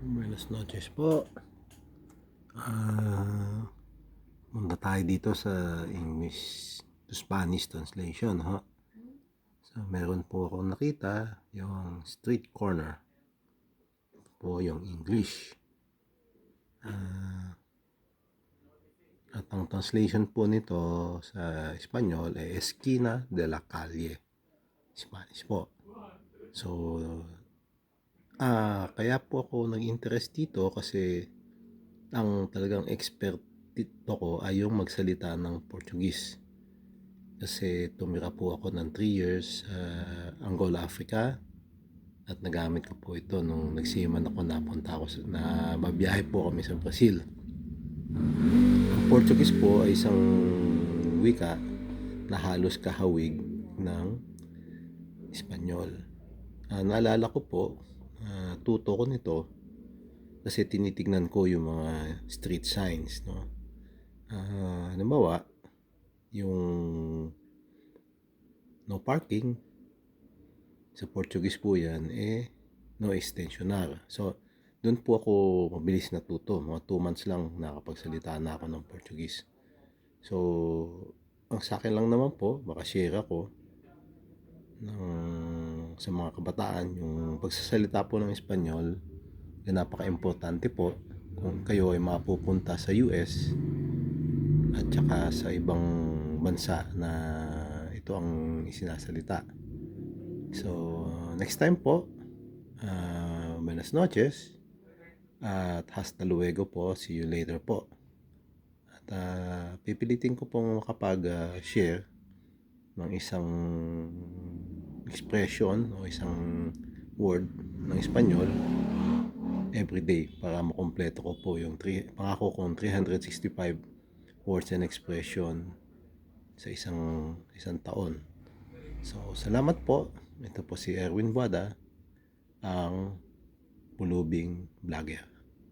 Buenas noches po. Punta tayo dito sa English to Spanish translation, ha? So, meron po akong nakita yung street corner. Ito po yung English. At ang translation po nito sa Espanyol ay Esquina de la Calle. Spanish po. So, kaya po ako nag-interest dito kasi ang talagang expert dito ko ay yung magsalita ng Portuguese. Kasi tumira po ako ng 3 years sa Angola, Africa, at nagamit ko po ito nung nagsiman ako, napunta ako na mabiyahe po kami sa Brazil. Ang Portuguese po ay isang wika na halos kahawig ng Espanyol. Naalala ko po, tuto ko nito kasi tinitignan ko yung mga street signs, no? Halimbawa, yung no parking, sa Portuguese po yan, no extensionar. So, doon po ako mabilis natuto. Mga 2 months lang nakapagsalita na ako ng Portuguese. So, ang sa akin lang naman po, baka share ako sa mga kabataan, yung pagsasalita po ng Espanyol, napaka-importante po kung kayo ay mapupunta sa US at saka sa ibang bansa na ito ang isinasalita. So, next time po, buenas noches at hasta luego po. See you later po. At pipilitin ko pong makapag-share ng isang expression o isang word ng Espanyol everyday para makumpleto ko po yung pangako kong 365 words and expression sa isang taon. So, salamat po. Ito po si Erwin Buada, ang Pulubing Vlogger.